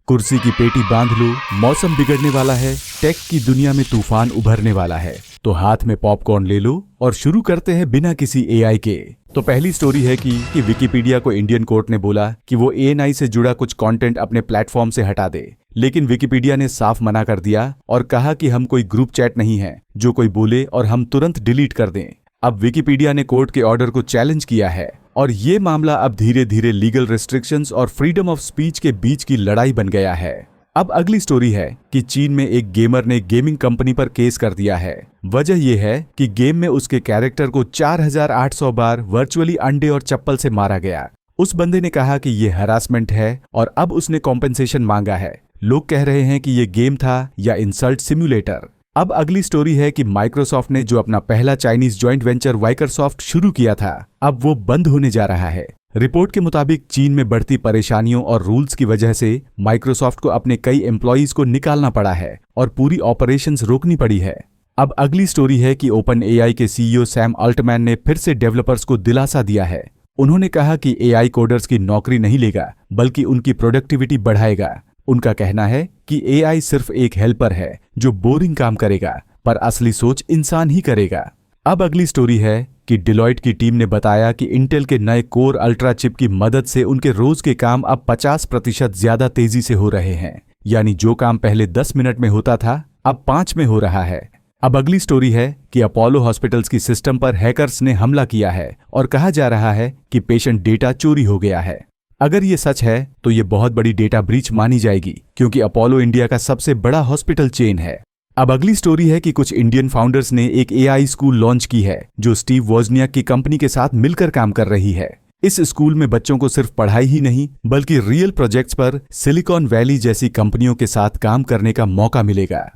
कुर्सी की पेटी बांध लो, मौसम बिगड़ने वाला है, टेक की दुनिया में तूफान उभरने वाला है, तो हाथ में पॉपकॉर्न ले लो और शुरू करते हैं बिना किसी एआई के। तो पहली स्टोरी है कि विकिपीडिया को इंडियन कोर्ट ने बोला कि वो एएनआई से जुड़ा कुछ कंटेंट अपने प्लेटफॉर्म से हटा दे, लेकिन विकिपीडिया ने साफ मना कर दिया और कहा कि हम कोई ग्रुप चैट नहीं है जो कोई बोले और हम तुरंत डिलीट कर दें। अब विकिपीडिया ने कोर्ट के ऑर्डर को चैलेंज किया है और ये मामला अब धीरे धीरे लीगल रिस्ट्रिक्शंस और फ्रीडम ऑफ स्पीच के बीच की लड़ाई बन गया है। अब अगली स्टोरी है कि चीन में एक गेमर ने गेमिंग कंपनी पर केस कर दिया है। वजह यह है कि गेम में उसके कैरेक्टर को 4800 बार वर्चुअली अंडे और चप्पल से मारा गया। उस बंदे ने कहा कि ये हरासमेंट है और अब उसने कॉम्पेंसेशन मांगा है। लोग कह रहे हैं कि ये गेम था या इंसल्ट सिम्युलेटर। अब अगली स्टोरी है कि माइक्रोसॉफ्ट ने जो अपना पहला चाइनीज जॉइंट वेंचर वाइकरसॉफ्ट शुरू किया था, अब वो बंद होने जा रहा है। रिपोर्ट के मुताबिक चीन में बढ़ती परेशानियों और रूल्स की वजह से माइक्रोसॉफ्ट को अपने कई एम्प्लॉइज को निकालना पड़ा है और पूरी ऑपरेशंस रोकनी पड़ी है। अब अगली स्टोरी है कि ओपन एआई के सीईओ सैम अल्टमैन ने फिर से डेवलपर्स को दिलासा दिया है। उन्होंने कहा कि एआई कोडर्स की नौकरी नहीं लेगा बल्कि उनकी प्रोडक्टिविटी बढ़ाएगा। उनका कहना है कि एआई सिर्फ एक हेल्पर है जो बोरिंग काम करेगा, पर असली सोच इंसान ही करेगा। अब अगली स्टोरी है कि डिलॉयट की टीम ने बताया कि इंटेल के नए कोर अल्ट्रा चिप की मदद से उनके रोज के काम अब 50% ज्यादा तेजी से हो रहे हैं। यानी जो काम पहले 10 मिनट में होता था अब 5 में हो रहा है। अब अगली स्टोरी है कि अपोलो हॉस्पिटल्स की सिस्टम पर हैकर्स ने हमला किया है और कहा जा रहा है कि पेशेंट डेटा चोरी हो गया है। अगर ये सच है तो ये बहुत बड़ी डेटा ब्रीच मानी जाएगी, क्योंकि अपोलो इंडिया का सबसे बड़ा हॉस्पिटल चेन है। अब अगली स्टोरी है कि कुछ इंडियन फाउंडर्स ने एक एआई स्कूल लॉन्च की है जो स्टीव वोजनियाक की कंपनी के साथ मिलकर काम कर रही है। इस स्कूल में बच्चों को सिर्फ पढ़ाई ही नहीं बल्कि रियल प्रोजेक्ट्स पर सिलिकॉन वैली जैसी कंपनियों के साथ काम करने का मौका मिलेगा।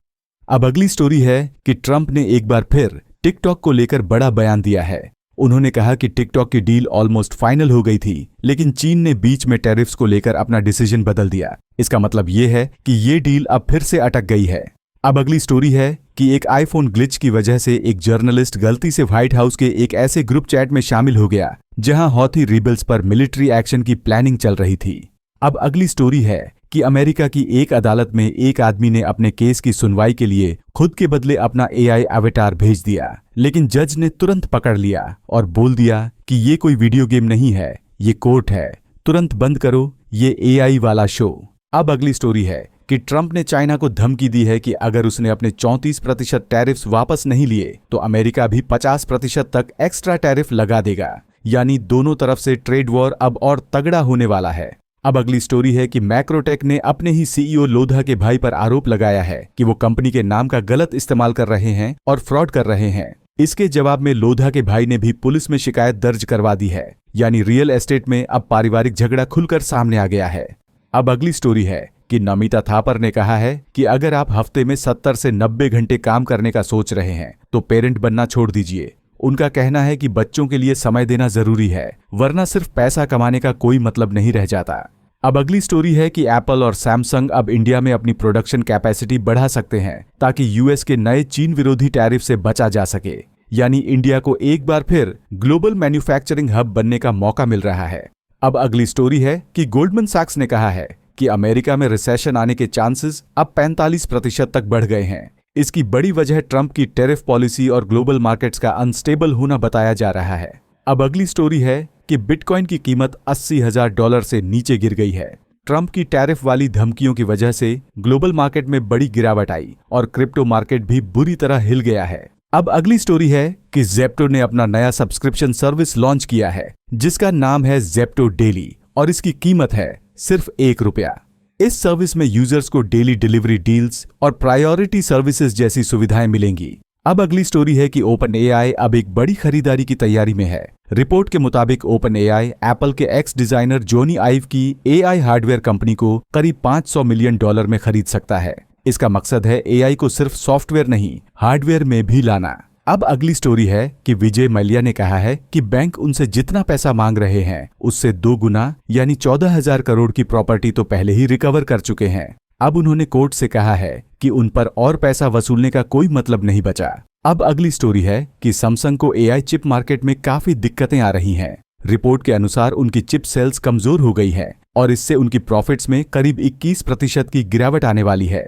अब अगली स्टोरी है कि ट्रंप ने एक बार फिर टिकटॉक को लेकर बड़ा बयान दिया है। उन्होंने कहा कि टिकटॉक की डील ऑलमोस्ट फाइनल हो गई थी, लेकिन चीन ने बीच में टैरिफ्स को लेकर अपना डिसीजन बदल दिया। इसका मतलब ये है कि ये डील अब फिर से अटक गई है। अब अगली स्टोरी है कि एक आईफोन ग्लिच की वजह से एक जर्नलिस्ट गलती से व्हाइट हाउस के एक ऐसे ग्रुप चैट में शामिल हो गया जहां हौथी रिबल्स पर मिलिट्री एक्शन की प्लानिंग चल रही थी। अब अगली स्टोरी है कि अमेरिका की एक अदालत में एक आदमी ने अपने केस की सुनवाई के लिए खुद के बदले अपना एआई अवतार भेज दिया, लेकिन जज ने तुरंत पकड़ लिया और बोल दिया कि ये कोई वीडियो गेम नहीं है, ये कोर्ट है, तुरंत बंद करो ये एआई वाला शो। अब अगली स्टोरी है कि ट्रंप ने चाइना को धमकी दी है कि अगर उसने अपने 34% टैरिफ्स वापस नहीं लिए तो अमेरिका भी 50% तक एक्स्ट्रा टैरिफ लगा देगा। यानी दोनों तरफ से ट्रेड वॉर अब और तगड़ा होने वाला है। अब अगली स्टोरी है कि मैक्रोटेक ने अपने ही सीईओ लोधा के भाई पर आरोप लगाया है कि वो कंपनी के नाम का गलत इस्तेमाल कर रहे हैं और फ्रॉड कर रहे हैं। इसके जवाब में लोधा के भाई ने भी पुलिस में शिकायत दर्ज करवा दी है। यानी रियल एस्टेट में अब पारिवारिक झगड़ा खुलकर सामने आ गया है। अब अगली स्टोरी है कि नमिता थापर ने कहा है कि अगर आप हफ्ते में 70 से 90 घंटे काम करने का सोच रहे हैं तो पेरेंट बनना छोड़ दीजिए। उनका कहना है कि बच्चों के लिए समय देना जरूरी है, वरना सिर्फ पैसा कमाने का कोई मतलब नहीं रह जाता। अब अगली स्टोरी है कि एप्पल और सैमसंग अब इंडिया में अपनी प्रोडक्शन कैपेसिटी बढ़ा सकते हैं ताकि यूएस के नए चीन विरोधी टैरिफ से बचा जा सके। यानी इंडिया को एक बार फिर ग्लोबल मैन्युफैक्चरिंग हब बनने का मौका मिल रहा है। अब अगली स्टोरी है कि गोल्डमैन सैक्स ने कहा है कि अमेरिका में रिसेशन आने के चांसेस अब 45% तक बढ़ गए हैं। इसकी बड़ी वजह ट्रंप की टैरिफ पॉलिसी और ग्लोबल मार्केट्स का अनस्टेबल होना बताया जा रहा है। अब अगली स्टोरी है कि बिटकॉइन की कीमत $80,000 से नीचे गिर गई है। ट्रंप की टैरिफ वाली धमकियों की वजह से ग्लोबल मार्केट में बड़ी गिरावट आई और क्रिप्टो मार्केट भी बुरी तरह हिल गया है। अब अगली स्टोरी है कि ज़ेप्टो ने अपना नया सब्सक्रिप्शन सर्विस लॉन्च किया है जिसका नाम है ज़ेप्टो डेली और इसकी कीमत है सिर्फ ₹1। इस सर्विस में यूजर्स को डेली डिलीवरी डील्स और प्रायोरिटी सर्विसेज जैसी सुविधाएं मिलेंगी। अब अगली स्टोरी है कि ओपन एआई अब एक बड़ी खरीदारी की तैयारी में है। रिपोर्ट के मुताबिक ओपन एआई एप्पल के एक्स डिजाइनर जॉनी आइव की एआई हार्डवेयर कंपनी को करीब $500 मिलियन में खरीद सकता है। इसका मकसद है एआई को सिर्फ सॉफ्टवेयर नहीं हार्डवेयर में भी लाना। अब अगली स्टोरी है कि विजय मल्ल्या ने कहा है कि बैंक उनसे जितना पैसा मांग रहे हैं उससे 2 गुना यानी 14,000 करोड़ की प्रॉपर्टी तो पहले ही रिकवर कर चुके हैं। अब उन्होंने कोर्ट से कहा है कि उन पर और पैसा वसूलने का कोई मतलब नहीं बचा। अब अगली स्टोरी है कि सैमसंग को एआई चिप मार्केट में काफी दिक्कतें आ रही हैं। रिपोर्ट के अनुसार उनकी चिप सेल्स कमजोर हो गई है और इससे उनकी प्रॉफिट्स में करीब 21% की गिरावट आने वाली है।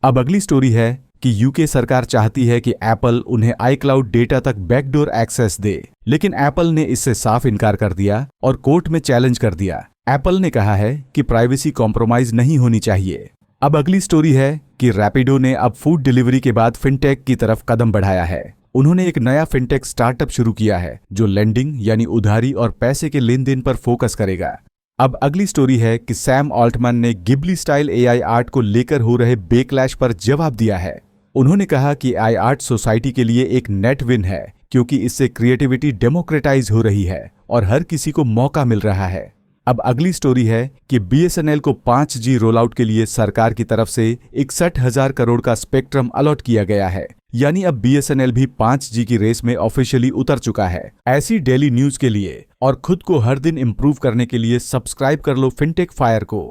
अब अगली स्टोरी है कि यूके सरकार चाहती है कि एप्पल उन्हें आईक्लाउड डेटा तक बैकडोर एक्सेस दे, लेकिन एप्पल ने इससे साफ इनकार कर दिया और कोर्ट में चैलेंज कर दिया। एप्पल ने कहा है कि प्राइवेसी कॉम्प्रोमाइज नहीं होनी चाहिए। अब अगली स्टोरी है कि रैपिडो ने अब फूड डिलीवरी के बाद फिनटेक की तरफ कदम बढ़ाया है। उन्होंने एक नया फिनटेक स्टार्टअप शुरू किया है जो लेंडिंग यानी उधारी और पैसे के लेन देन पर फोकस करेगा। अब अगली स्टोरी है कि सैम ऑल्टमैन ने गिबली स्टाइल एआई आर्ट को लेकर हो रहे बेकलैश पर जवाब दिया है। उन्होंने कहा कि एआई आर्ट सोसाइटी के लिए एक नेट विन है क्योंकि इससे क्रिएटिविटी डेमोक्रेटाइज हो रही है और हर किसी को मौका मिल रहा है। अब अगली स्टोरी है कि बीएसएनएल को 5G रोल आउट के लिए सरकार की तरफ से 61,000 करोड़ का स्पेक्ट्रम अलॉट किया गया है, यानी अब बीएसएनएल भी 5G की रेस में ऑफिशियली उतर चुका है। ऐसी डेली न्यूज के लिए और खुद को हर दिन इम्प्रूव करने के लिए सब्सक्राइब कर लो फिनटेक फायर को।